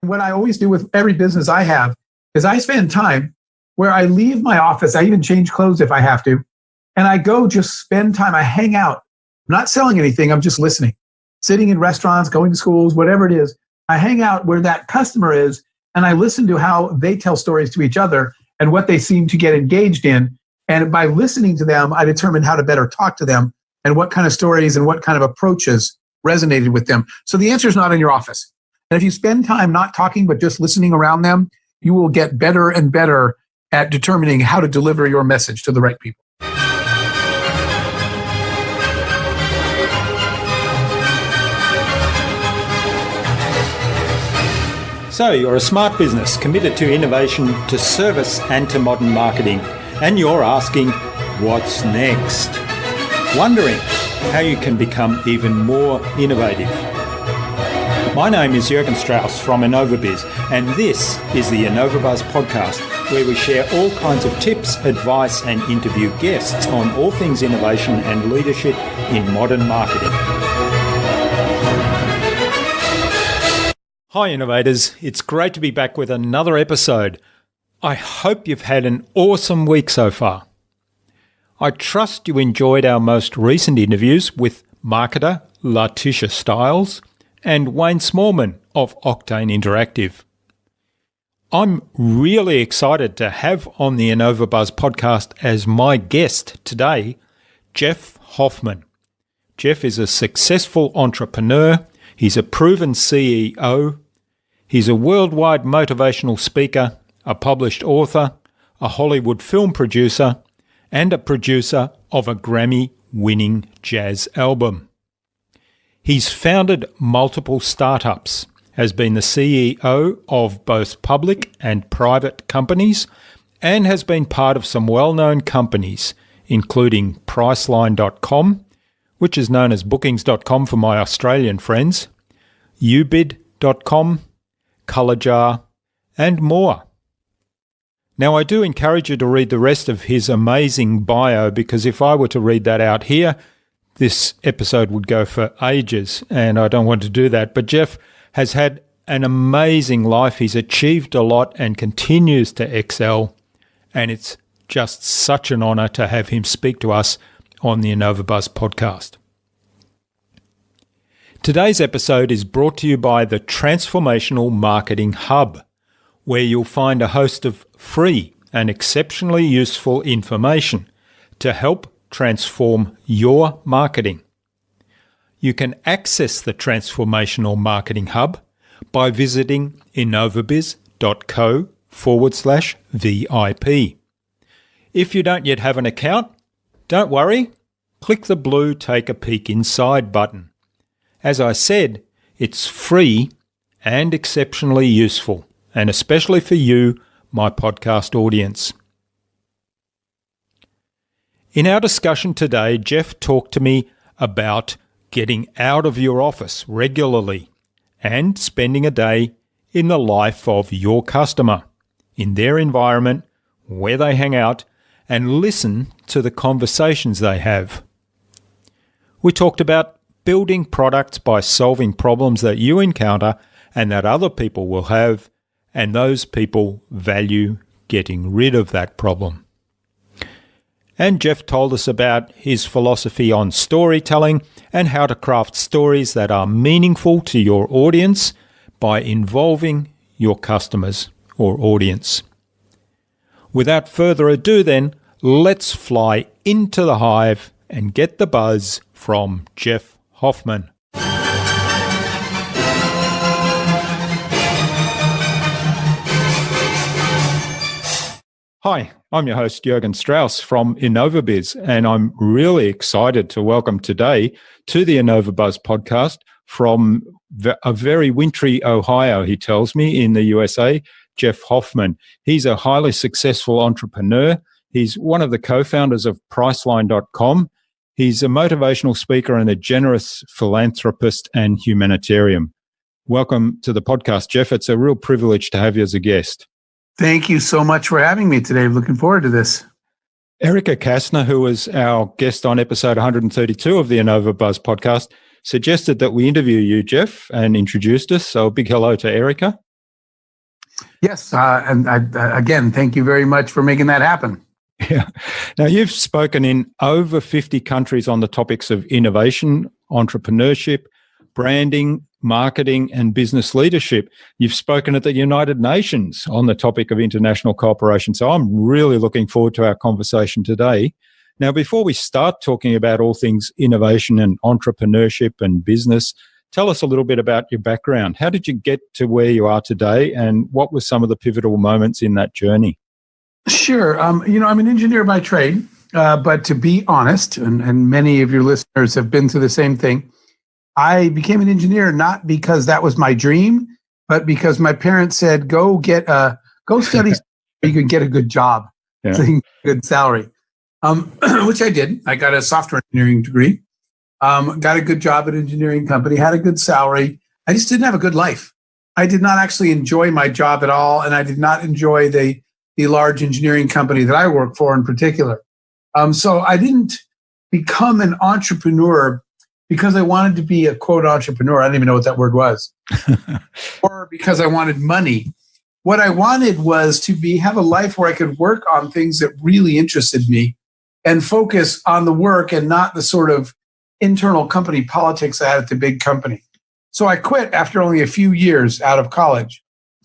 What I always do with every business I have is I spend time where I leave my office. I even change clothes if I have to. And I go just spend time. I hang out. I'm not selling anything. I'm just listening, sitting in restaurants, going to schools, whatever it is. I hang out where that customer is, and I listen to how they tell stories to each other and what they seem to get engaged in. And by listening to them, I determine how to better talk to them and what kind of stories and what kind of approaches resonated with them. So the answer is not in your office. And if you spend time not talking, but just listening around them, you will get better and better at determining how to deliver your message to the right people. So you're a smart business committed to innovation, to service and to modern marketing. And you're asking, what's next? Wondering how you can become even more innovative. My name is Jürgen Strauss from InnovaBuzz, and this is the InnovaBuzz podcast, where we share all kinds of tips, advice and interview guests on all things innovation and leadership in modern marketing. Hi innovators, it's great to be back with another episode. I hope you've had an awesome week so far. I trust you enjoyed our most recent interviews with marketer Letitia Stiles and Wayne Smallman of Octane Interactive. I'm really excited to have on the InnovaBuzz podcast as my guest today, Jeff Hoffman. Jeff is a successful entrepreneur. He's a proven CEO. He's a worldwide motivational speaker, a published author, a Hollywood film producer, and a producer of a Grammy-winning jazz album. He's founded multiple startups, has been the CEO of both public and private companies, and has been part of some well-known companies, including Priceline.com, which is known as Bookings.com for my Australian friends, Ubid.com, Colourjar, and more. Now, I do encourage you to read the rest of his amazing bio, because if I were to read that out here, this episode would go for ages, and I don't want to do that. But Jeff has had an amazing life. He's achieved a lot and continues to excel, and it's just such an honour to have him speak to us on the InnovaBuzz podcast. Today's episode is brought to you by the Transformational Marketing Hub, where you'll find a host of free and exceptionally useful information to help transform your marketing. You can access the Transformational Marketing Hub by visiting innovabuzz.co/VIP. If you don't yet have an account, don't worry, click the blue Take a Peek Inside button. As I said, it's free and exceptionally useful, and especially for you, my podcast audience. In our discussion today, Jeff talked to me about getting out of your office regularly and spending a day in the life of your customer, in their environment, where they hang out, and listen to the conversations they have. We talked about building products by solving problems that you encounter and that other people will have, and those people value getting rid of that problem. And Jeff told us about his philosophy on storytelling and how to craft stories that are meaningful to your audience by involving your customers or audience. Without further ado then, let's fly into the hive and get the buzz from Jeff Hoffman. Hi, I'm your host, Jürgen Strauss from InnovaBuzz, and I'm really excited to welcome today to the InnovaBuzz podcast from a very wintry Ohio, he tells me, in the USA, Jeff Hoffman. He's a highly successful entrepreneur. He's one of the co-founders of Priceline.com. He's a motivational speaker and a generous philanthropist and humanitarian. Welcome to the podcast, Jeff. It's a real privilege to have you as a guest. Thank you so much for having me today. Looking forward to this. Erica Kastner, who was our guest on episode 132 of the InnovaBuzz podcast, suggested that we interview you, Jeff, and introduced us. So a big hello to Erica. Yes. And again, thank you very much for making that happen. Yeah. Now, you've spoken in over 50 countries on the topics of innovation, entrepreneurship, branding, marketing, and business leadership. You've spoken at the United Nations on the topic of international cooperation. So I'm really looking forward to our conversation today. Now, before we start talking about all things innovation and entrepreneurship and business, tell us a little bit about your background. How did you get to where you are today, and what were some of the pivotal moments in that journey? Sure. I'm an engineer by trade, but to be honest, and many of your listeners have been through the same thing, I became an engineer not because that was my dream, but because my parents said, go study so you can get a good job, so you can get a good salary, which I did. I got a software engineering degree, got a good job at an engineering company, had a good salary. I just didn't have a good life. I did not actually enjoy my job at all, and I did not enjoy the large engineering company that I work for in particular. So I didn't become an entrepreneur because I wanted to be a quote entrepreneur. I don't even know what that word was. Or because I wanted money. What I wanted was to have a life where I could work on things that really interested me and focus on the work and not the sort of internal company politics I had at the big company. So I quit after only a few years out of college,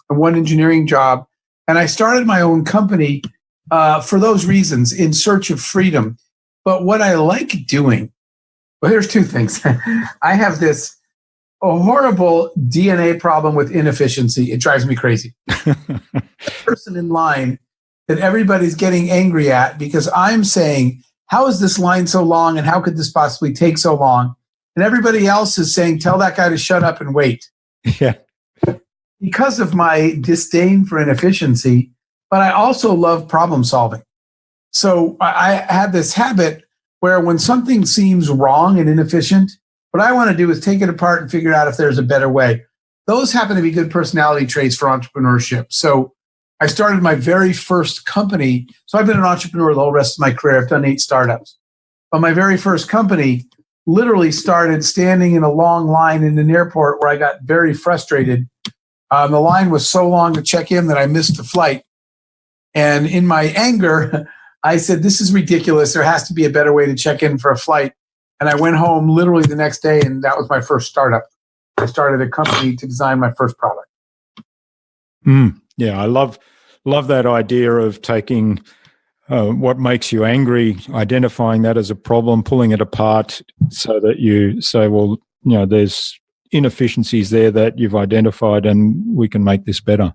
one engineering job. And I started my own company for those reasons, in search of freedom. But what I like doing, well, there's two things. I have a horrible DNA problem with inefficiency. It drives me crazy. The person in line that everybody's getting angry at because I'm saying, how is this line so long and how could this possibly take so long? And everybody else is saying, tell that guy to shut up and wait. Yeah. Because of my disdain for inefficiency, but I also love problem solving. So I have this habit where when something seems wrong and inefficient, what I want to do is take it apart and figure out if there's a better way. Those happen to be good personality traits for entrepreneurship. So I started my very first company. So I've been an entrepreneur the whole rest of my career. I've done 8 startups. But my very first company literally started standing in a long line in an airport where I got very frustrated. The line was so long to check in that I missed the flight. And in my anger, I said, this is ridiculous. There has to be a better way to check in for a flight. And I went home literally the next day, and that was my first startup. I started a company to design my first product. Yeah, I love that idea of taking what makes you angry, identifying that as a problem, pulling it apart so that you say, well, there's inefficiencies there that you've identified and we can make this better.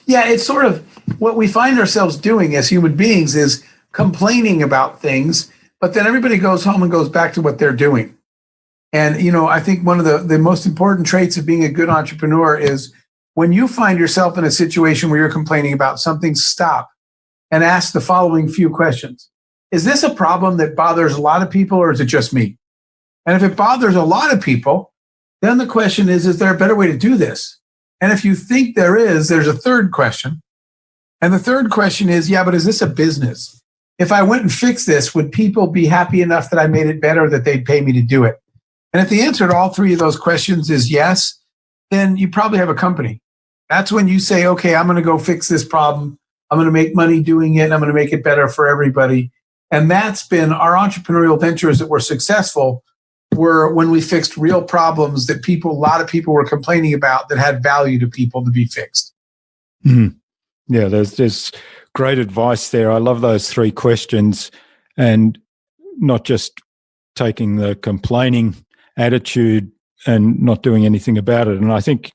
Yeah, it's sort of what we find ourselves doing as human beings is complaining about things, but then everybody goes home and goes back to what they're doing. And, I think one of the most important traits of being a good entrepreneur is when you find yourself in a situation where you're complaining about something, stop and ask the following few questions. Is this a problem that bothers a lot of people, or is it just me? And if it bothers a lot of people, then the question is there a better way to do this? And if you think there's a third question. And the third question is, but is this a business? If I went and fixed this, would people be happy enough that I made it better that they'd pay me to do it? And if the answer to all 3 of those questions is yes, then you probably have a company. That's when you say, okay, I'm going to go fix this problem. I'm going to make money doing it. And I'm going to make it better for everybody. And that's been our entrepreneurial ventures that were successful were when we fixed real problems that a lot of people were complaining about that had value to people to be fixed. Mm. Yeah, there's great advice there. I love those 3 questions, and not just taking the complaining attitude and not doing anything about it. And I think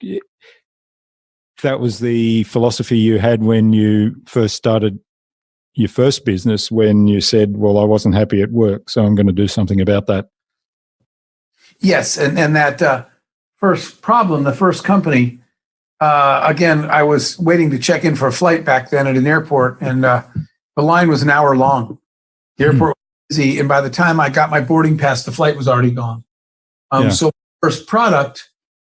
that was the philosophy you had when you first started your first business, when you said, well, I wasn't happy at work, so I'm going to do something about that. Yes, and that first problem, the first company, again, I was waiting to check in for a flight back then at an airport, and the line was an hour long. The airport was busy, and by the time I got my boarding pass, the flight was already gone. So first product,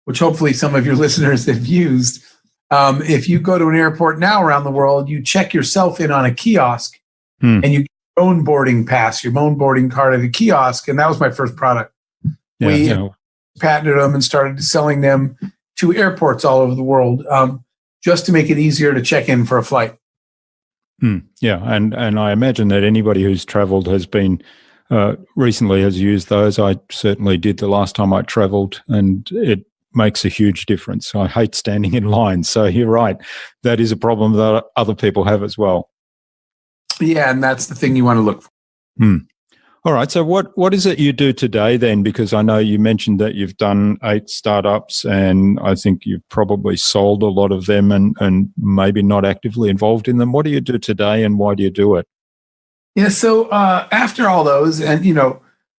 which hopefully some of your listeners have used, if you go to an airport now around the world, you check yourself in on a kiosk, and you get your own boarding pass, your own boarding card at a kiosk, and that was my first product. We patented them and started selling them to airports all over the world. just to make it easier to check in for a flight. Yeah, and I imagine that anybody who's traveled has been recently has used those. I certainly did the last time I traveled, and it makes a huge difference. I hate standing in line, so you're right. That is a problem that other people have as well. Yeah, and that's the thing you want to look for. All right. So what is it you do today then? Because I know you mentioned that you've done 8 startups, and I think you've probably sold a lot of them and maybe not actively involved in them. What do you do today, and why do you do it? Yeah, so after all those, and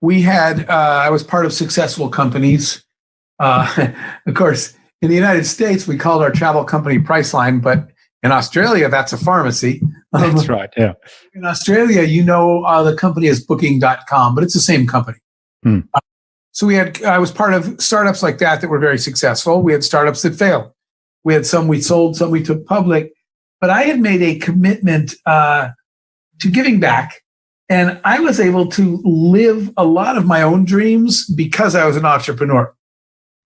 we had I was part of successful companies. Of course, in the United States, we called our travel company Priceline, but in Australia, that's a pharmacy. That's right, yeah. In Australia, the company is Booking.com, but it's the same company. So I was part of startups like that were very successful. We had startups that failed. We had some we sold, some we took public. But I had made a commitment to giving back. And I was able to live a lot of my own dreams because I was an entrepreneur.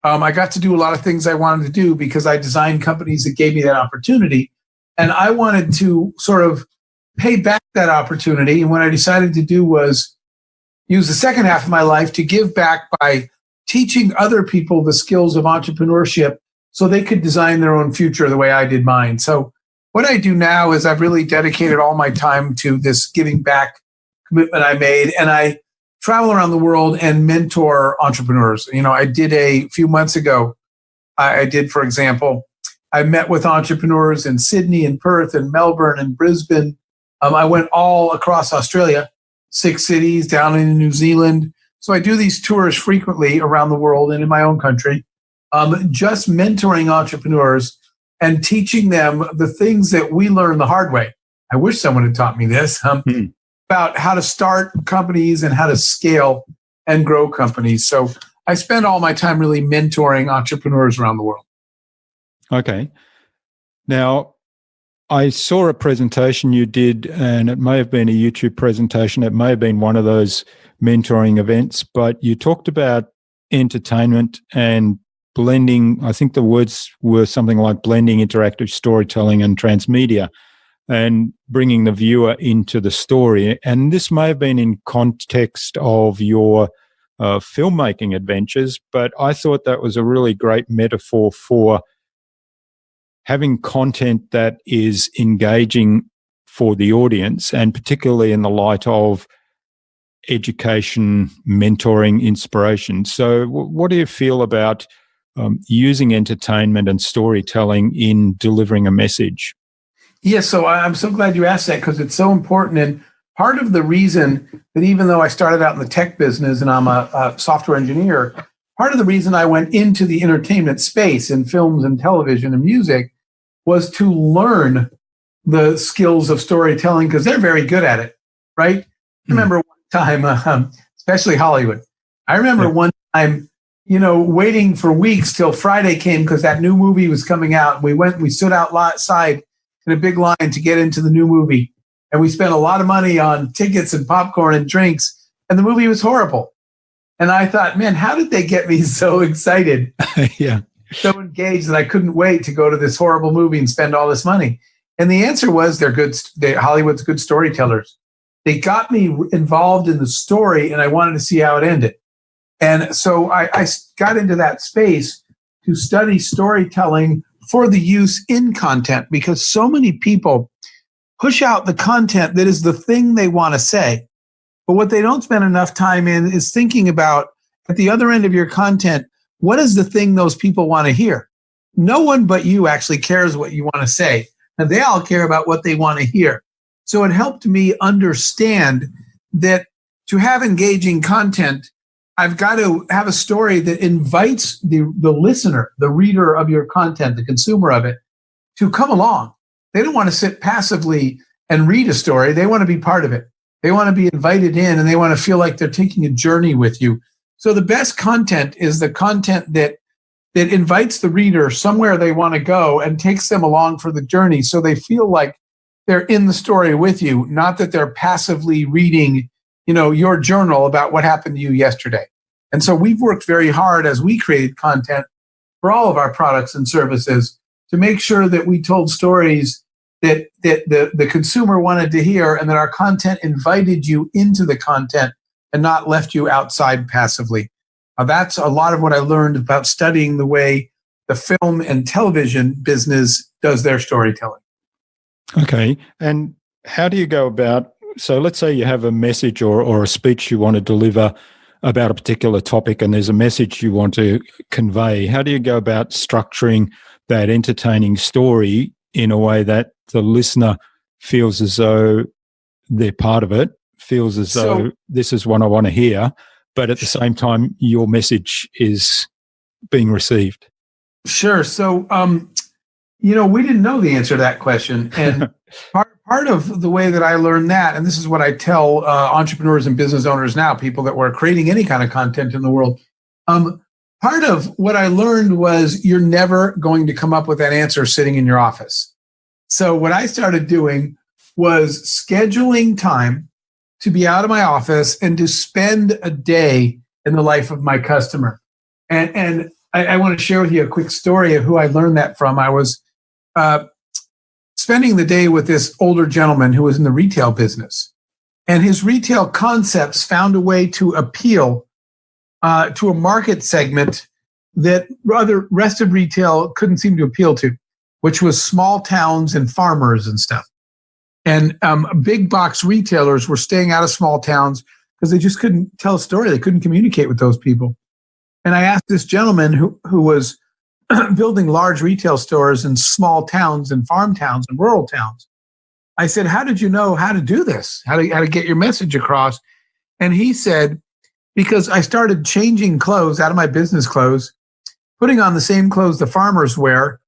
I got to do a lot of things I wanted to do because I designed companies that gave me that opportunity. And I wanted to sort of pay back that opportunity. And what I decided to do was use the second half of my life to give back by teaching other people the skills of entrepreneurship so they could design their own future the way I did mine. So what I do now is I've really dedicated all my time to this giving back commitment I made. And I travel around the world and mentor entrepreneurs. I did a few months ago, for example, I met with entrepreneurs in Sydney and Perth and Melbourne and Brisbane. I went all across Australia, 6 cities, down in New Zealand. So I do these tours frequently around the world and in my own country, just mentoring entrepreneurs and teaching them the things that we learned the hard way. I wish someone had taught me this, about how to start companies and how to scale and grow companies. So I spend all my time really mentoring entrepreneurs around the world. Okay. Now, I saw a presentation you did, and it may have been a YouTube presentation. It may have been one of those mentoring events, but you talked about entertainment and blending. I think the words were something like blending interactive storytelling and transmedia and bringing the viewer into the story. And this may have been in context of your filmmaking adventures, but I thought that was a really great metaphor for having content that is engaging for the audience, and particularly in the light of education, mentoring, inspiration. So what do you feel about using entertainment and storytelling in delivering a message? Yeah, so I'm so glad you asked that because it's so important. And part of the reason that even though I started out in the tech business and I'm a software engineer, part of the reason I went into the entertainment space in films and television and music was to learn the skills of storytelling because they're very good at it, right? I remember one time, especially Hollywood. I remember one time, waiting for weeks till Friday came because that new movie was coming out. We stood outside in a big line to get into the new movie. And we spent a lot of money on tickets and popcorn and drinks. And the movie was horrible. And I thought, man, how did they get me so excited? Yeah. So engaged that I couldn't wait to go to this horrible movie and spend all this money. And the answer was they're good. Hollywood's good storytellers. They got me involved in the story and I wanted to see how it ended. And so I got into that space to study storytelling for the use in content because so many people push out the content that is the thing they want to say. But what they don't spend enough time in is thinking about at the other end of your content, what is the thing those people want to hear? No one but you actually cares what you want to say. And they all care about what they want to hear. So it helped me understand that to have engaging content, I've got to have a story that invites the listener, the reader of your content, the consumer of it, to come along. They don't want to sit passively and read a story. They want to be part of it. They want to be invited in and they want to feel like they're taking a journey with you. So the best content is the content that invites the reader somewhere they want to go and takes them along for the journey so they feel like they're in the story with you, not that they're passively reading, your journal about what happened to you yesterday. And so we've worked very hard as we created content for all of our products and services to make sure that we told stories that the consumer wanted to hear, and that our content invited you into the content and not left you outside passively. That's a lot of what I learned about studying the way the film and television business does their storytelling. Okay. And how do you go about, so let's say you have a message or a speech you want to deliver about a particular topic, and there's a message you want to convey. How do you go about structuring that entertaining story in a way that the listener feels as though they're part of it, feels as though this is what I want to hear, but at the same time, your message is being received? Sure. So, we didn't know the answer to that question. And part of the way that I learned that, and this is what I tell entrepreneurs and business owners now, people that were creating any kind of content in the world, part of what I learned was you're never going to come up with that answer sitting in your office. So what I started doing was scheduling time to be out of my office and to spend a day in the life of my customer. And I want to share with you a quick story of who I learned that from. I was spending the day with this older gentleman who was in the retail business. And his retail concepts found a way to appeal to a market segment that the rest of retail couldn't seem to appeal to, which was small towns and farmers and stuff. And big box retailers were staying out of small towns because they just couldn't tell a story. They couldn't communicate with those people. And I asked this gentleman who was building large retail stores in small towns and farm towns and rural towns. I said, how did you know how to do this? How to get your message across? And he said, because I started changing clothes out of my business clothes, putting on the same clothes the farmers wear,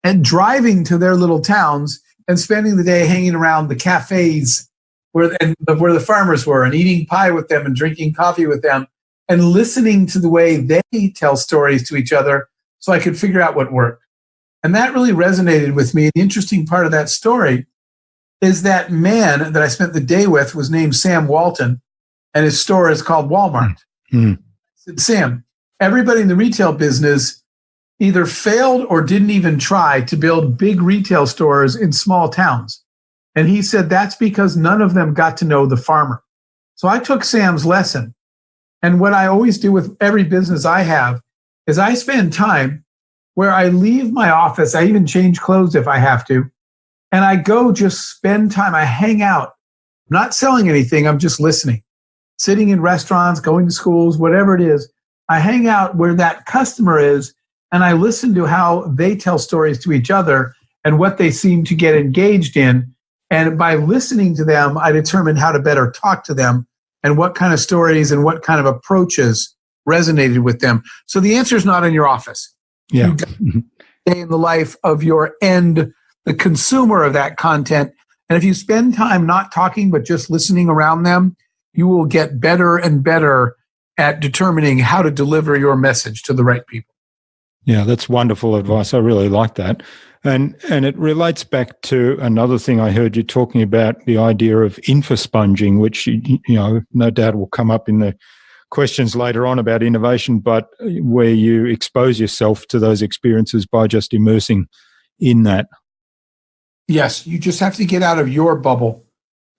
and driving to their little towns and spending the day hanging around the cafes where the farmers were, and eating pie with them and drinking coffee with them, and listening to the way they tell stories to each other so I could figure out what worked. And that really resonated with me. The interesting part of that story is that man that I spent the day with was named Sam Walton, and his store is called Walmart. Mm-hmm. I said, Sam, everybody in the retail business either failed or didn't even try to build big retail stores in small towns. And he said that's because none of them got to know the farmer. So I took Sam's lesson. And what I always do with every business I have is I spend time where I leave my office. I even change clothes if I have to. And I go just spend time. I hang out. I'm not selling anything. I'm just listening. Sitting in restaurants, going to schools, whatever it is. I hang out where that customer is, and I listen to how they tell stories to each other and what they seem to get engaged in. And by listening to them, I determine how to better talk to them and what kind of stories and what kind of approaches resonated with them. So the answer is not in your office. Yeah. You stay in the life of your end, the consumer of that content. And if you spend time not talking, but just listening around them, you will get better and better at determining how to deliver your message to the right people. Yeah, that's wonderful advice. I really like that. And it relates back to another thing I heard you talking about, the idea of infosponging, which, no doubt will come up in the questions later on about innovation, but where you expose yourself to those experiences by just immersing in that. Yes, you just have to get out of your bubble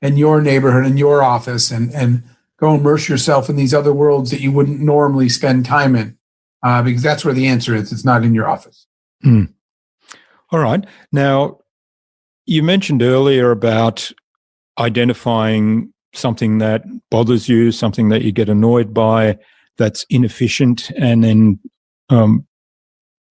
and your neighborhood and your office and go immerse yourself in these other worlds that you wouldn't normally spend time in. Because that's where the answer is. It's not in your office. Mm. All right. Now, you mentioned earlier about identifying something that bothers you, something that you get annoyed by, that's inefficient, and then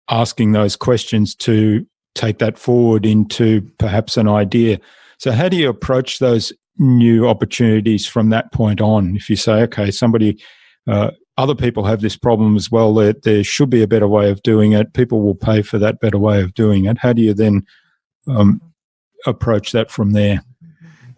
asking those questions to take that forward into perhaps an idea. So how do you approach those new opportunities from that point on? If you say, okay, other people have this problem as well, there should be a better way of doing it. People will pay for that better way of doing it. How do you then approach that from there?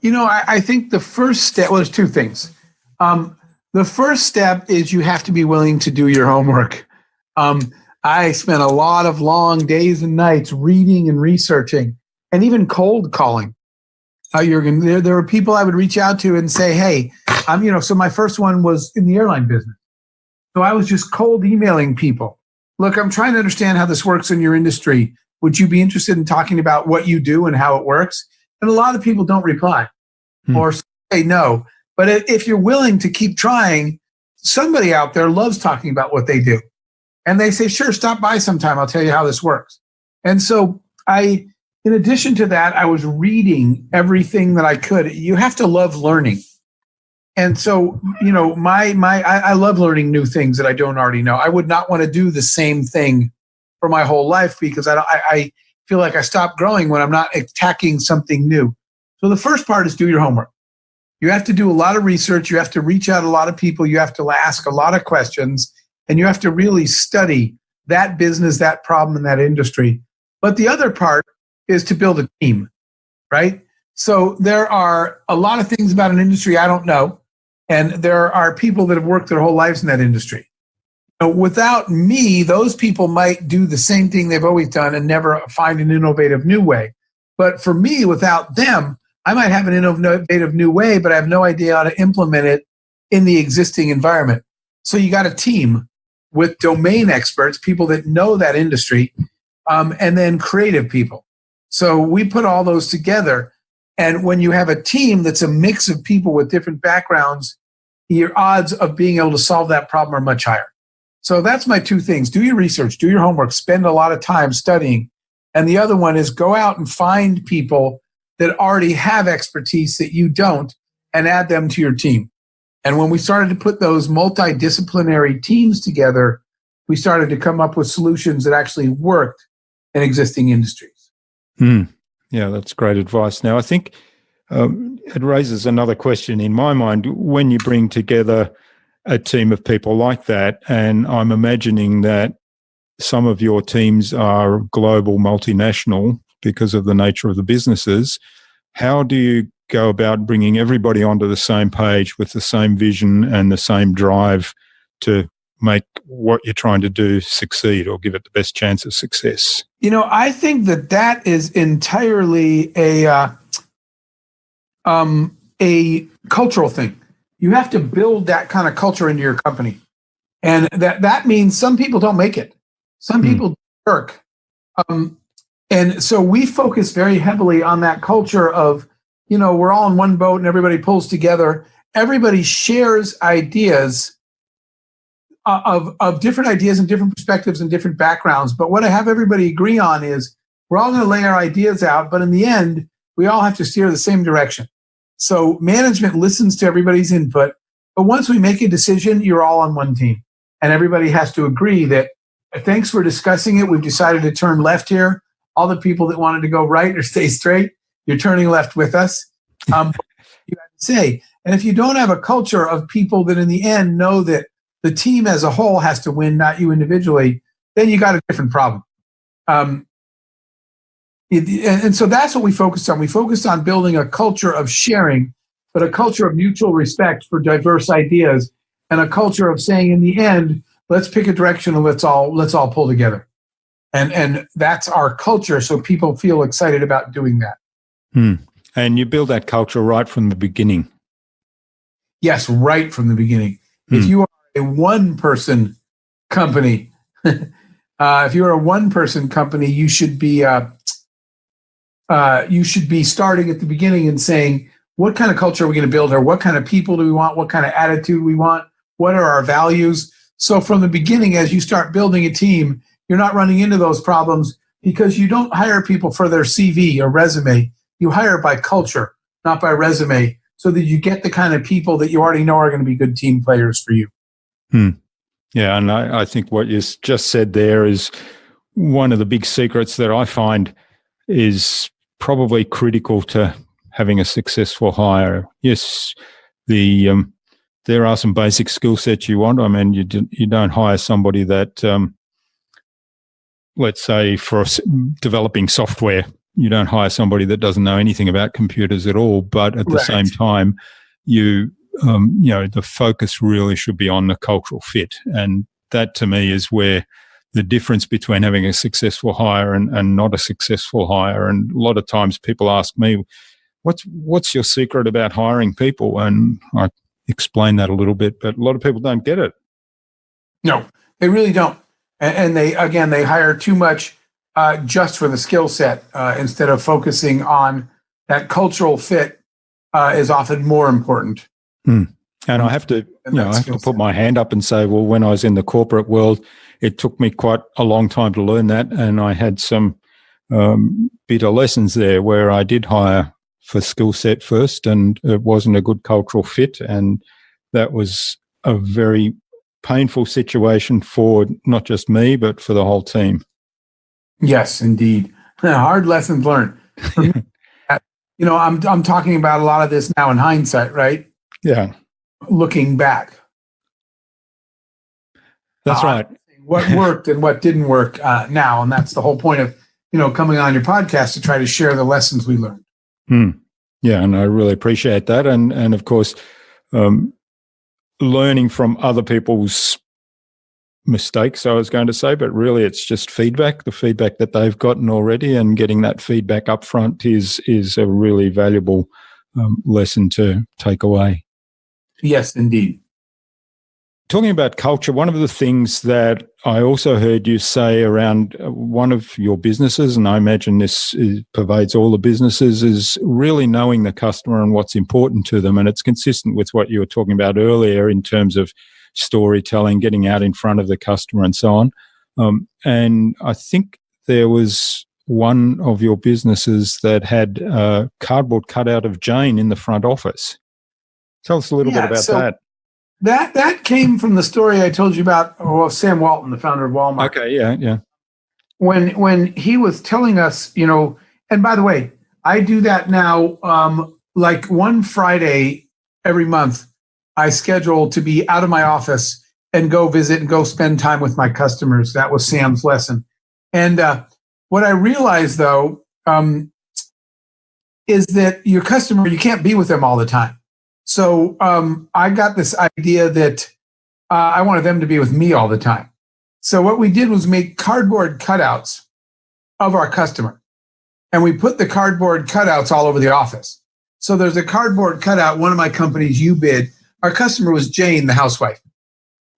I think the first step, there's two things. The first step is you have to be willing to do your homework. I spent a lot of long days and nights reading and researching and even cold calling. There were people I would reach out to and say, hey, so my first one was in the airline business. So I was just cold emailing people. Look, I'm trying to understand how this works in your industry. Would you be interested in talking about what you do and how it works? And a lot of people don't reply or say no. But if you're willing to keep trying, somebody out there loves talking about what they do. And they say, sure, stop by sometime. I'll tell you how this works. And so in addition to that, I was reading everything that I could. You have to love learning. And so, I love learning new things that I don't already know. I would not want to do the same thing for my whole life because I feel like I stop growing when I'm not attacking something new. So the first part is do your homework. You have to do a lot of research. You have to reach out to a lot of people. You have to ask a lot of questions, and you have to really study that business, that problem, and that industry. But the other part is to build a team, right? So there are a lot of things about an industry I don't know, and there are people that have worked their whole lives in that industry. Without me, those people might do the same thing they've always done and never find an innovative new way. But for me, without them, I might have an innovative new way, but I have no idea how to implement it in the existing environment. So you got a team with domain experts, people that know that industry, and then creative people. So we put all those together. And when you have a team that's a mix of people with different backgrounds, your odds of being able to solve that problem are much higher. So that's my two things. Do your research, do your homework, spend a lot of time studying. And the other one is go out and find people that already have expertise that you don't and add them to your team. And when we started to put those multidisciplinary teams together, we started to come up with solutions that actually worked in existing industries. Yeah, that's great advice. Now, I think it raises another question in my mind. When you bring together a team of people like that, and I'm imagining that some of your teams are global multinational because of the nature of the businesses, how do you go about bringing everybody onto the same page with the same vision and the same drive to make what you're trying to do succeed or give it the best chance of success? I think that is entirely a cultural thing. You have to build that kind of culture into your company. And that means some people don't make it. Some people work. And so we focus very heavily on that culture of, we're all in one boat and everybody pulls together. Everybody shares ideas of different ideas and different perspectives and different backgrounds. But what I have everybody agree on is we're all going to lay our ideas out, but in the end, we all have to steer the same direction. So management listens to everybody's input, but once we make a decision, you're all on one team. And everybody has to agree that, thanks for discussing it, we've decided to turn left here. All the people that wanted to go right or stay straight, you're turning left with us. You have to say. And if you don't have a culture of people that in the end know that the team as a whole has to win, not you individually, then you got a different problem. And so that's what we focused on. We focused on building a culture of sharing, but a culture of mutual respect for diverse ideas, and a culture of saying, in the end, let's pick a direction and let's all pull together. And that's our culture, so people feel excited about doing that. And you build that culture right from the beginning. Yes, right from the beginning. If you are a one-person company, you should be starting at the beginning and saying, what kind of culture are we going to build here? What kind of people do we want? What kind of attitude we want? What are our values? So from the beginning, as you start building a team, you're not running into those problems because you don't hire people for their CV or resume. You hire by culture, not by resume, so that you get the kind of people that you already know are going to be good team players for you. Yeah, and I think what you just said there is one of the big secrets that I find is probably critical to having a successful hire. Yes, there are some basic skill sets you want. I mean, you don't hire somebody that, let's say, for developing software, you don't hire somebody that doesn't know anything about computers at all. But at the same time, the focus really should be on the cultural fit. And that to me is where the difference between having a successful hire and not a successful hire. And a lot of times people ask me, what's your secret about hiring people? And I explain that a little bit, but a lot of people don't get it. No, they really don't. And they hire too much just for the skill set instead of focusing on that cultural fit is often more important. And I have to, put my hand up and say, well, when I was in the corporate world, it took me quite a long time to learn that, and I had some bitter lessons there where I did hire for skill set first, and it wasn't a good cultural fit, and that was a very painful situation for not just me, but for the whole team. Yes, indeed. Hard lessons learned. For me, I'm talking about a lot of this now in hindsight, right? Yeah. Looking back. That's right. What worked and what didn't work now. And that's the whole point of, coming on your podcast, to try to share the lessons we learned. Yeah, and I really appreciate that. And of course, learning from other people's mistakes, I was going to say, but really it's just feedback, the feedback that they've gotten already, and getting that feedback up front is a really valuable lesson to take away. Yes, indeed. Talking about culture, one of the things that I also heard you say around one of your businesses, and I imagine this pervades all the businesses, is really knowing the customer and what's important to them. And it's consistent with what you were talking about earlier in terms of storytelling, getting out in front of the customer and so on. And I think there was one of your businesses that had a cardboard cutout of Jane in the front office. Tell us a little bit about that. That came from the story I told you about Sam Walton, the founder of Walmart. Okay, yeah. When he was telling us, and by the way, I do that now, like one Friday every month, I schedule to be out of my office and go visit and go spend time with my customers. That was Sam's lesson. And what I realized, though, is that your customer, you can't be with them all the time. So I got this idea that I wanted them to be with me all the time. So what we did was make cardboard cutouts of our customer. And we put the cardboard cutouts all over the office. So there's a cardboard cutout, one of my companies, UBID. Our customer was Jane, the housewife.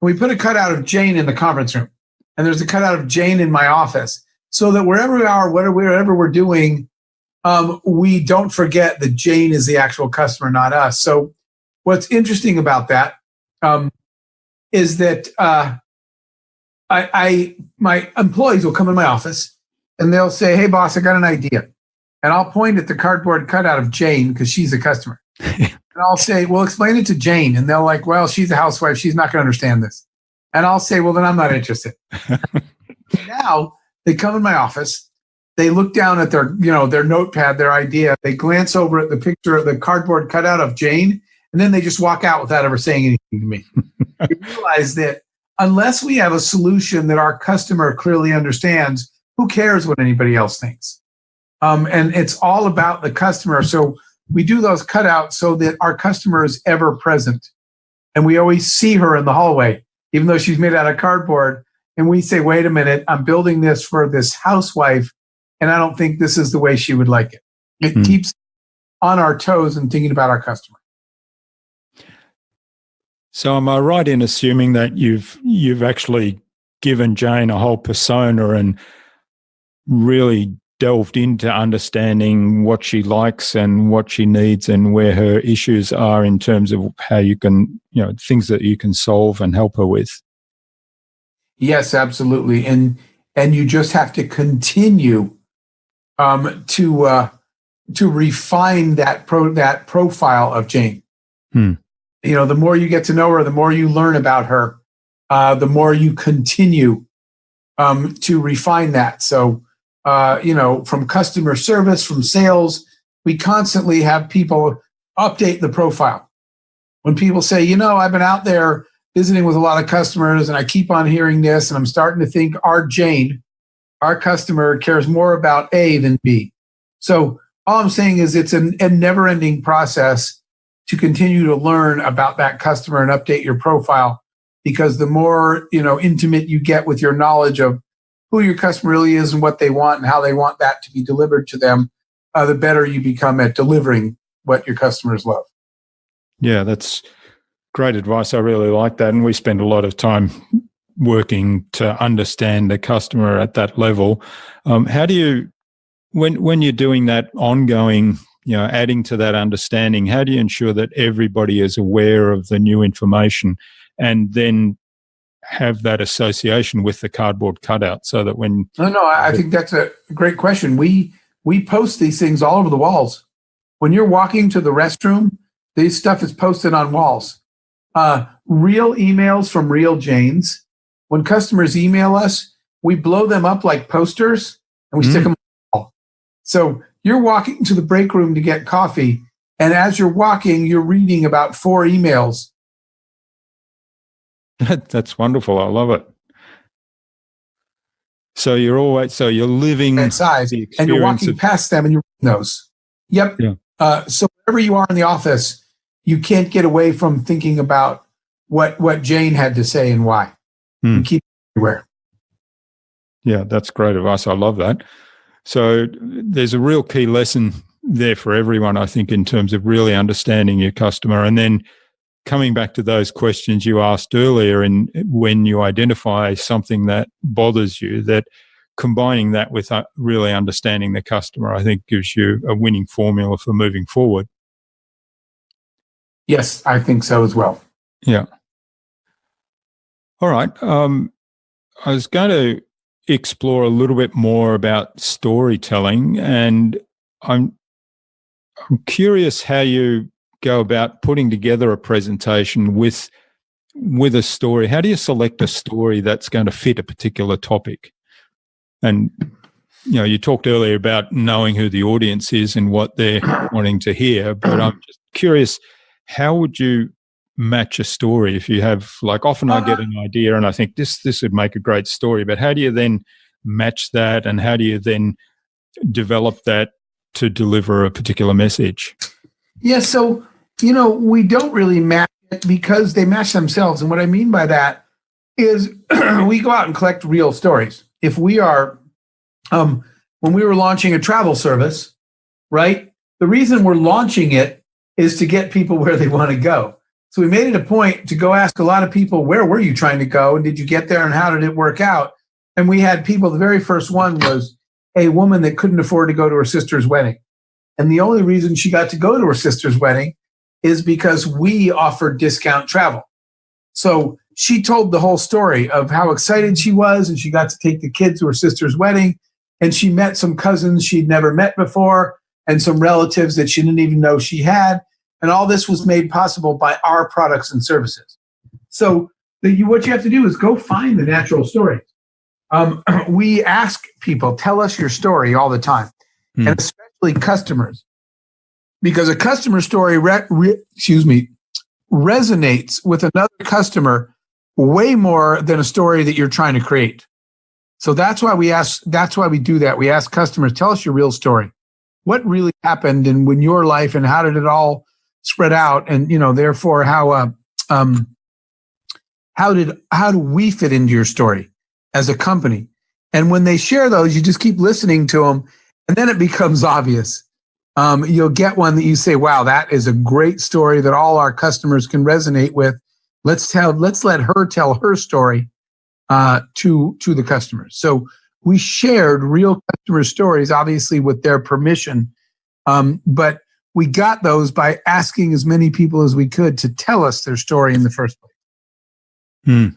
We put a cutout of Jane in the conference room. And there's a cutout of Jane in my office. So that wherever we are, whatever we're doing, we don't forget that Jane is the actual customer, not us. So what's interesting about that is that my employees will come in my office and they'll say, "Hey, boss, I got an idea." And I'll point at the cardboard cutout of Jane because she's a customer. And I'll say, "Well, explain it to Jane." And they're like, "Well, she's a housewife. She's not going to understand this." And I'll say, "Well, then I'm not interested." Now they come in my office. They look down at their notepad, their idea. They glance over at the picture of the cardboard cutout of Jane, and then they just walk out without ever saying anything to me. We realize that unless we have a solution that our customer clearly understands, who cares what anybody else thinks? And it's all about the customer. So we do those cutouts so that our customer is ever present. And we always see her in the hallway, even though she's made out of cardboard. And we say, "Wait a minute, I'm building this for this housewife, and I don't think this is the way she would like it." It keeps on our toes and thinking about our customer. So am I right in assuming that you've actually given Jane a whole persona and really delved into understanding what she likes and what she needs and where her issues are in terms of how you can, things that you can solve and help her with? Yes, absolutely. And you just have to continue to refine that profile of Jane. The more you get to know her, the more you learn about her, the more you continue to refine that. So, from customer service, from sales, we constantly have people update the profile. When people say, I've been out there visiting with a lot of customers and I keep on hearing this, and I'm starting to think our Jane, our customer, cares more about A than B. So all I'm saying is it's a never-ending process to continue to learn about that customer and update your profile, because the more intimate you get with your knowledge of who your customer really is and what they want and how they want that to be delivered to them, the better you become at delivering what your customers love. Yeah, that's great advice. I really like that. And we spend a lot of time working to understand the customer at that level. How do you, when you're doing that ongoing, adding to that understanding, how do you ensure that everybody is aware of the new information and then have that association with the cardboard cutout so that when... No, I think that's a great question. We post these things all over the walls. When you're walking to the restroom, this stuff is posted on walls. Real emails from real Janes. When customers email us, we blow them up like posters and we stick them on the wall. So you're walking to the break room to get coffee, and as you're walking, you're reading about 4 emails. That's wonderful. I love it. So you're living that size, and you're walking past them, and you're reading those. Yep. Yeah. So wherever you are in the office, you can't get away from thinking about what Jane had to say and why. You keep it everywhere. Yeah, that's great advice. I love that. So there's a real key lesson there for everyone, I think, in terms of really understanding your customer. And then coming back to those questions you asked earlier, and when you identify something that bothers you, that combining that with really understanding the customer, I think gives you a winning formula for moving forward. Yes, I think so as well. Yeah. All right. I was going to explore a little bit more about storytelling, and I'm curious how you go about putting together a presentation with a story. How do you select a story that's going to fit a particular topic? And you talked earlier about knowing who the audience is and what they're wanting to hear, but I'm just curious, how would you match a story if you have, like, often I get an idea and I think this would make a great story, but how do you then match that, and how do you then develop that to deliver a particular message? Yeah, so we don't really match it because they match themselves. And what I mean by that is we go out and collect real stories. If we are, when we were launching a travel service, right, the reason we're launching it is to get people where they want to go. So we made it a point to go ask a lot of people, where were you trying to go? And did you get there? And how did it work out? And we had people, the very first one was a woman that couldn't afford to go to her sister's wedding. And the only reason she got to go to her sister's wedding is because we offered discount travel. So she told the whole story of how excited she was, and she got to take the kids to her sister's wedding, and she met some cousins she'd never met before and some relatives that she didn't even know she had. And all this was made possible by our products and services. So what you have to do is go find the natural stories. We ask people, tell us your story all the time, and especially customers, because a customer story resonates with another customer way more than a story that you're trying to create. So that's why we do that. We ask customers, tell us your real story. What really happened in your life, and how did it all spread out? And, therefore, how do we fit into your story as a company? And when they share those, you just keep listening to them, and then it becomes obvious. You'll get one that you say, wow, that is a great story that all our customers can resonate with. Let's let her tell her story to the customers. So we shared real customer stories, obviously with their permission, but we got those by asking as many people as we could to tell us their story in the first place.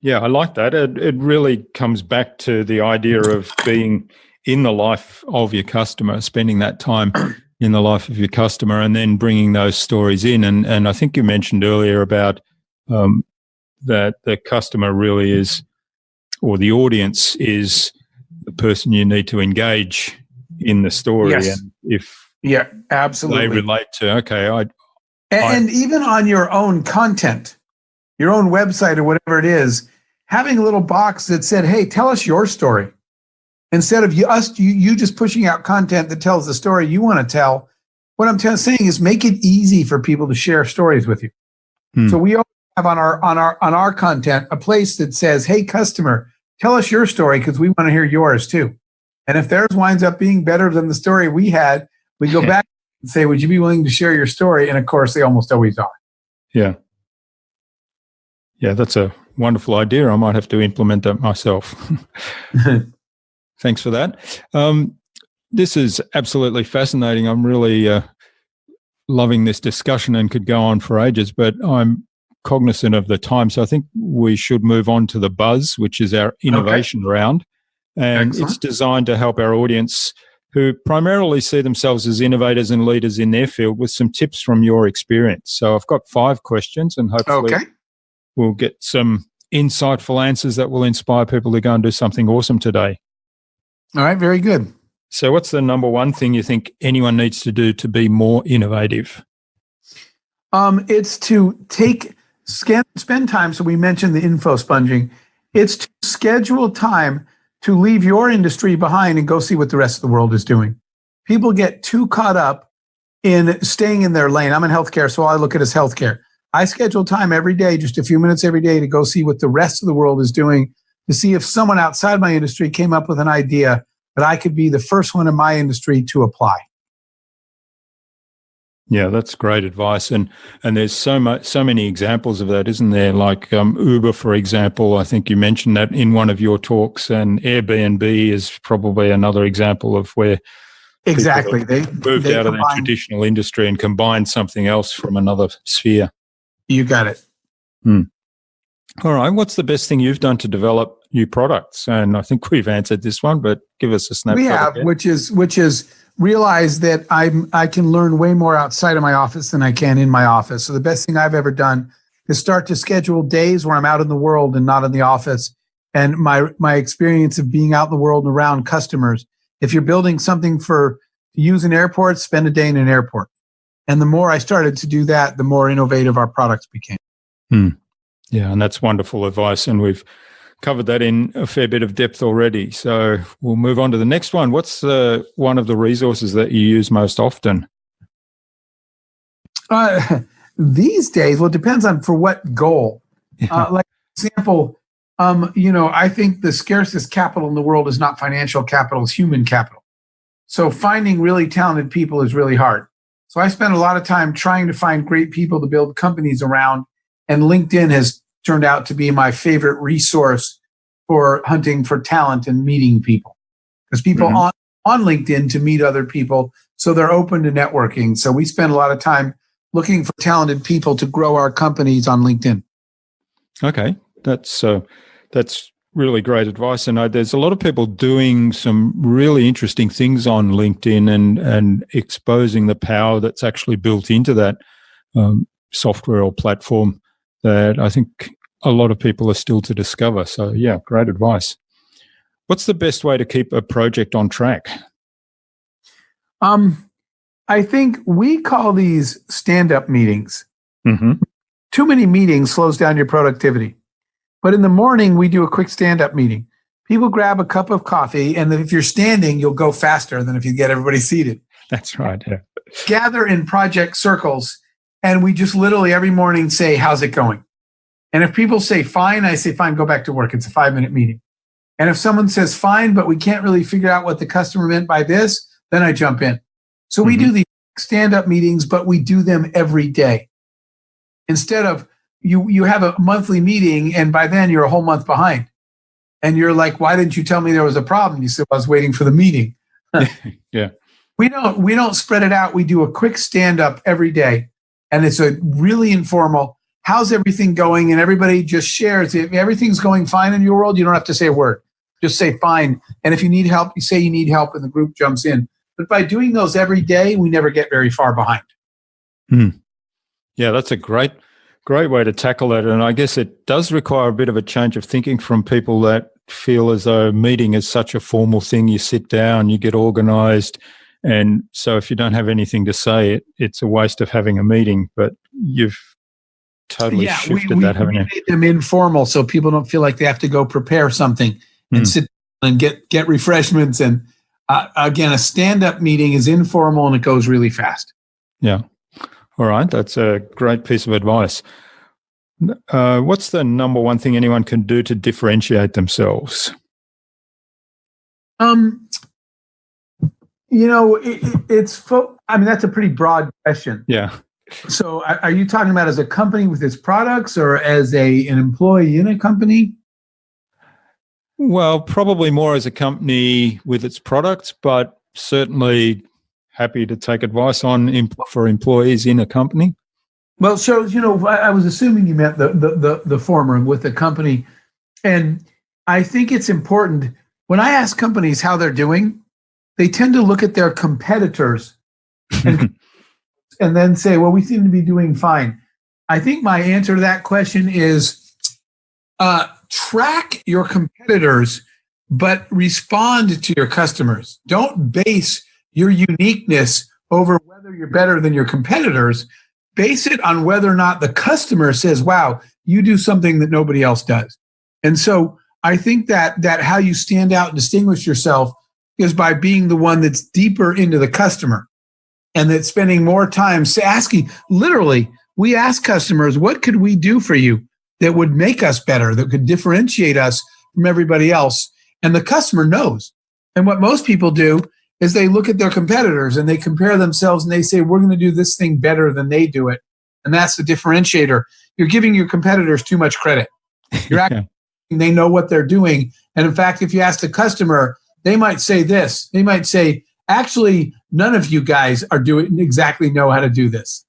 Yeah, I like that. It really comes back to the idea of being in the life of your customer, spending that time in the life of your customer, and then bringing those stories in. And I think you mentioned earlier about that the customer really is, or the audience is, the person you need to engage in the story. Yes. And if absolutely, they relate to, and even on your own content, your own website or whatever it is, having a little box that said, hey, tell us your story. Instead of you just pushing out content that tells the story you want to tell, what I'm saying is make it easy for people to share stories with you. So we always have on our content a place that says, hey, customer, tell us your story because we want to hear yours too. And if theirs winds up being better than the story we had, we go back and say, would you be willing to share your story? And of course, they almost always are. Yeah. Yeah, that's a wonderful idea. I might have to implement that myself. Thanks for that. This is absolutely fascinating. I'm really loving this discussion and could go on for ages, but I'm cognizant of the time. So I think we should move on to the buzz, which is our innovation round. And Excellent. It's designed to help our audience who primarily see themselves as innovators and leaders in their field with some tips from your experience. So I've got 5 questions and hopefully we'll get some insightful answers that will inspire people to go and do something awesome today. All right, very good. So what's the number one thing you think anyone needs to do to be more innovative? It's to spend time. So we mentioned the info sponging. It's to schedule time to leave your industry behind and go see what the rest of the world is doing. People get too caught up in staying in their lane. I'm in healthcare, so all I look at is healthcare. I schedule time every day, just a few minutes every day, to go see what the rest of the world is doing, to see if someone outside my industry came up with an idea that I could be the first one in my industry to apply. Yeah, that's great advice. And there's so many examples of that, isn't there? Like Uber, for example, I think you mentioned that in one of your talks, and Airbnb is probably another example of where exactly they moved out of their traditional industry and combined something else from another sphere. You got it. All right. What's the best thing you've done to develop new products? And I think we've answered this one, but give us a snapshot. We have, which is realize that I can learn way more outside of my office than I can in my office. So the best thing I've ever done is start to schedule days where I'm out in the world and not in the office. And my experience of being out in the world and around customers. If you're building something to use in airports, spend a day in an airport. And the more I started to do that, the more innovative our products became. Yeah, and that's wonderful advice. And we've covered that in a fair bit of depth already. So we'll move on to the next one. What's one of the resources that you use most often? These days, well, it depends on for what goal. Like, for example, I think the scarcest capital in the world is not financial capital, it's human capital. So finding really talented people is really hard. So I spend a lot of time trying to find great people to build companies around, and LinkedIn has turned out to be my favorite resource for hunting for talent and meeting people. Because people on LinkedIn to meet other people, so they're open to networking. So we spend a lot of time looking for talented people to grow our companies on LinkedIn. Okay, that's really great advice. And there's a lot of people doing some really interesting things on LinkedIn and exposing the power that's actually built into that software or platform that I think a lot of people are still to discover. So yeah, great advice. What's the best way to keep a project on track? I think we call these stand-up meetings. Too many meetings slows down your productivity. But in the morning, we do a quick stand-up meeting. People grab a cup of coffee, and then if you're standing, you'll go faster than if you get everybody seated. That's right, yeah. Gather in project circles, and we just literally every morning say, how's it going? And if people say fine, I say fine, go back to work. It's a 5-minute meeting. And if someone says fine, but we can't really figure out what the customer meant by this, then I jump in. So we do these stand-up meetings, but we do them every day. Instead of you have a monthly meeting, and by then you're a whole month behind. And you're like, why didn't you tell me there was a problem? You said, I was waiting for the meeting. Yeah. We don't spread it out. We do a quick stand-up every day. And it's a really informal, how's everything going? And everybody just shares. If everything's going fine in your world, you don't have to say a word. Just say fine. And if you need help, you say you need help, and the group jumps in. But by doing those every day, we never get very far behind. Yeah, that's a great way to tackle it. And I guess it does require a bit of a change of thinking from people that feel as though meeting is such a formal thing. You sit down, you get organized. And so if you don't have anything to say, it's a waste of having a meeting. But you've totally shifted that, haven't you? We made them informal so people don't feel like they have to go prepare something and sit and get refreshments. And again, a stand-up meeting is informal and it goes really fast. Yeah. All right. That's a great piece of advice. What's the number one thing anyone can do to differentiate themselves? That's a pretty broad question. Yeah. So are you talking about as a company with its products or as an employee in a company? Well, probably more as a company with its products, but certainly happy to take advice on for employees in a company. Well, so, I was assuming you meant the former with the company. And I think it's important when I ask companies how they're doing, they tend to look at their competitors and, and then say, well, we seem to be doing fine. I think my answer to that question is track your competitors, but respond to your customers. Don't base your uniqueness over whether you're better than your competitors. Base it on whether or not the customer says, wow, you do something that nobody else does. And so I think that how you stand out and distinguish yourself is by being the one that's deeper into the customer and that's spending more time asking. Literally, we ask customers, what could we do for you that would make us better, that could differentiate us from everybody else? And the customer knows. And what most people do is they look at their competitors and they compare themselves and they say, we're going to do this thing better than they do it. And that's the differentiator. You're giving your competitors too much credit. You're actually, they know what they're doing. And in fact, if you ask the customer, they might say this. They might say, actually, none of you guys exactly know how to do this.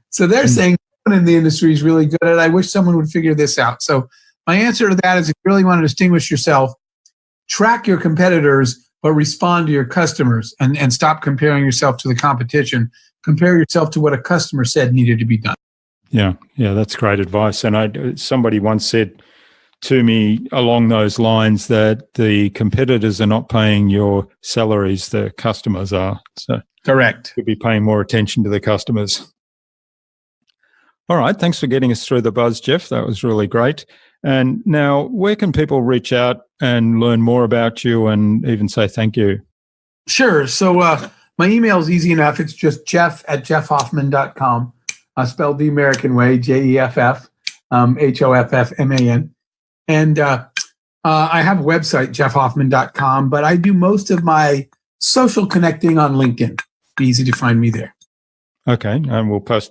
So they're saying, no one in the industry is really good at it. I wish someone would figure this out. So my answer to that is, if you really want to distinguish yourself, track your competitors, but respond to your customers and stop comparing yourself to the competition. Compare yourself to what a customer said needed to be done. Yeah, that's great advice. And somebody once said to me along those lines that the competitors are not paying your salaries, the customers are. So correct. You'll be paying more attention to the customers. All right, thanks for getting us through the buzz, Jeff. That was really great. And now, where can people reach out and learn more about you and even say thank you? Sure. So my email is easy enough. It's just jeff@jeffhoffman.com. Spelled the American way, JEFF, HOFFMAN. And I have a website, jeffhoffman.com, but I do most of my social connecting on LinkedIn. Easy to find me there. Okay. And we'll post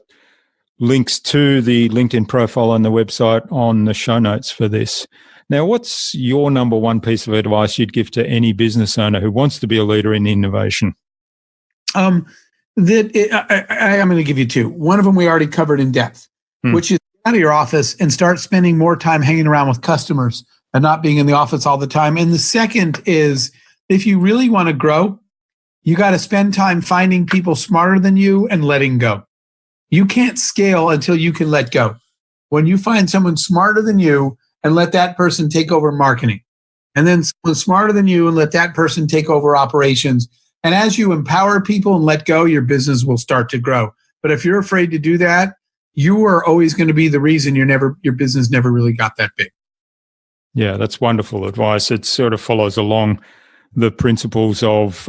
links to the LinkedIn profile and the website on the show notes for this. Now, what's your number one piece of advice you'd give to any business owner who wants to be a leader in innovation? I'm going to give you two. One of them we already covered in depth, which is get out of your office and start spending more time hanging around with customers and not being in the office all the time. And the second is, if you really want to grow, you got to spend time finding people smarter than you and letting go. You can't scale until you can let go. When you find someone smarter than you and let that person take over marketing, and then someone smarter than you and let that person take over operations. And as you empower people and let go, your business will start to grow. But if you're afraid to do that, you are always going to be the reason your business never really got that big. Yeah, that's wonderful advice. It sort of follows along the principles of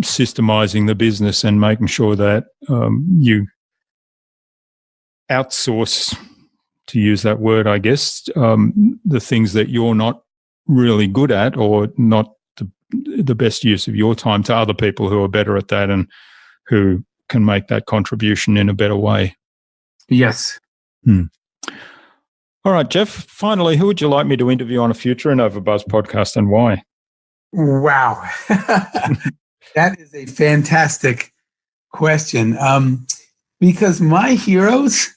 systemizing the business and making sure that you outsource, to use that word, I guess, the things that you're not really good at or not the best use of your time to other people who are better at that and who can make that contribution in a better way. Yes. All right, Jeff, finally, who would you like me to interview on a future InnovaBuzz podcast and why? Wow. That is a fantastic question. Because my heroes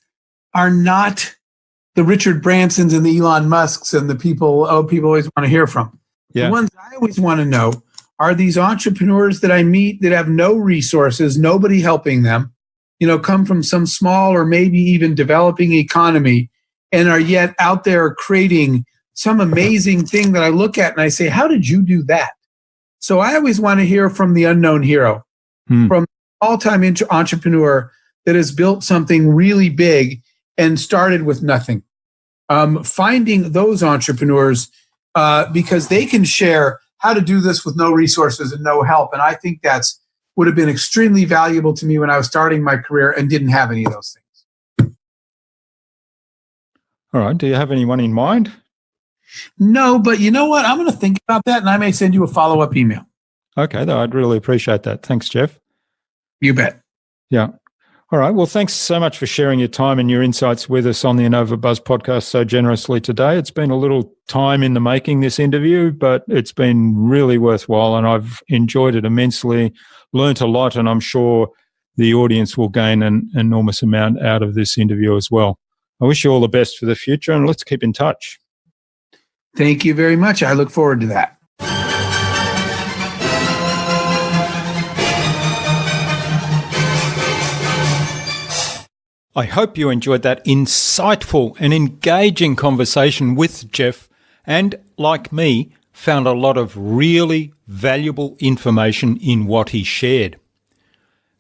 are not the Richard Bransons and the Elon Musks and the people always want to hear from. Yeah. The ones I always want to know are these entrepreneurs that I meet that have no resources, nobody helping them, come from some small or maybe even developing economy and are yet out there creating some amazing thing that I look at and I say, how did you do that? So I always want to hear from the unknown hero, from all-time entrepreneur that has built something really big and started with nothing. Finding those entrepreneurs because they can share how to do this with no resources and no help. And I think would have been extremely valuable to me when I was starting my career and didn't have any of those things. All right. Do you have anyone in mind? No, but you know what? I'm going to think about that and I may send you a follow-up email. Okay, though, I'd really appreciate that. Thanks, Jeff. You bet. Yeah. All right. Well, thanks so much for sharing your time and your insights with us on the InnovaBuzz podcast so generously today. It's been a little time in the making, this interview, but it's been really worthwhile and I've enjoyed it immensely, learnt a lot, and I'm sure the audience will gain an enormous amount out of this interview as well. I wish you all the best for the future and let's keep in touch. Thank you very much. I look forward to that. I hope you enjoyed that insightful and engaging conversation with Jeff and, like me, found a lot of really valuable information in what he shared.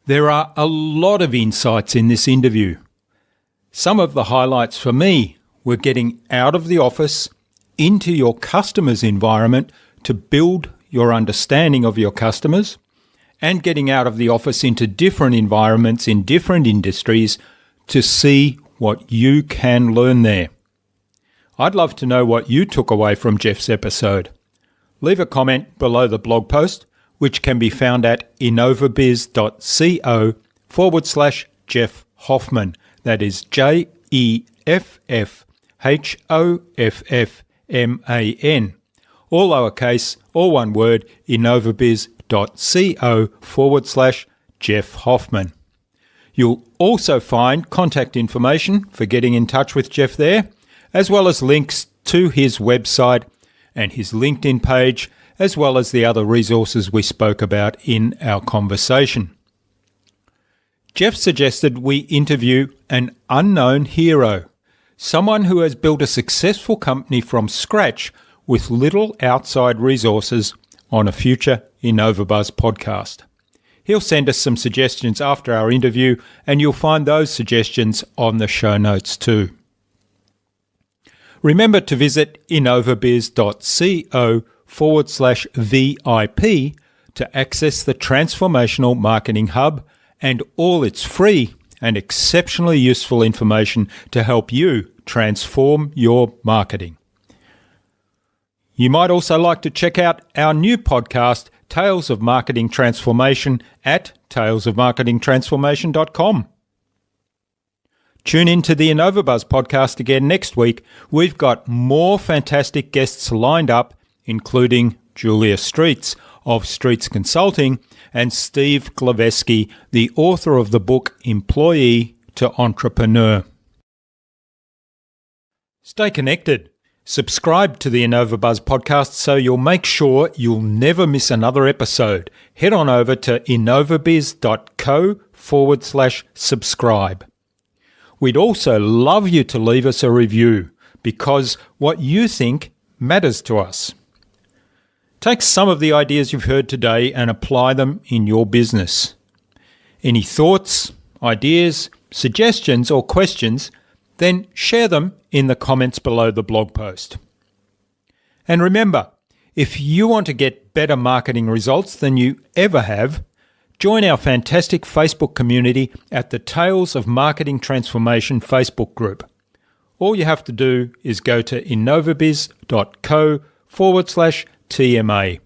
There are a lot of insights in this interview. Some of the highlights for me were getting out of the office into your customer's environment to build your understanding of your customers, and getting out of the office into different environments in different industries to see what you can learn there. I'd love to know what you took away from Jeff's episode. Leave a comment below the blog post, which can be found at innovabiz.co/Jeff Hoffman. That is JEFFHOFFMAN. All lowercase, all one word, innovabiz.co/Jeff Hoffman. You'll also find contact information for getting in touch with Jeff there, as well as links to his website and his LinkedIn page, as well as the other resources we spoke about in our conversation. Jeff suggested we interview an unknown hero, someone who has built a successful company from scratch with little outside resources, on a future InnovaBuzz podcast. He'll send us some suggestions after our interview, and you'll find those suggestions on the show notes too. Remember to visit innovabiz.co/VIP to access the Transformational Marketing Hub and all its free and exceptionally useful information to help you transform your marketing. You might also like to check out our new podcast, Tales of Marketing Transformation, at talesofmarketingtransformation.com. Tune in to the InnovaBuzz podcast again next week. We've got more fantastic guests lined up, including Julia Streets of Streets Consulting and Steve Glaveski, the author of the book Employee to Entrepreneur. Stay connected. Subscribe to the InnovaBuzz podcast so you'll make sure you'll never miss another episode. Head on over to innovabiz.co/subscribe. We'd also love you to leave us a review because what you think matters to us. Take some of the ideas you've heard today and apply them in your business. Any thoughts, ideas, suggestions or questions, then share them in the comments below the blog post. And remember, if you want to get better marketing results than you ever have, join our fantastic Facebook community at the Tales of Marketing Transformation Facebook group. All you have to do is go to innovabiz.co/TMA.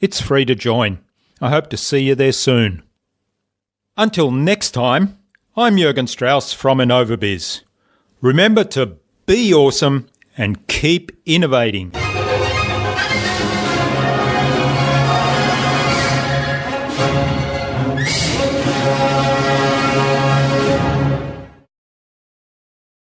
It's free to join. I hope to see you there soon. Until next time, I'm Jürgen Strauss from InnovaBiz. Remember to be awesome and keep innovating.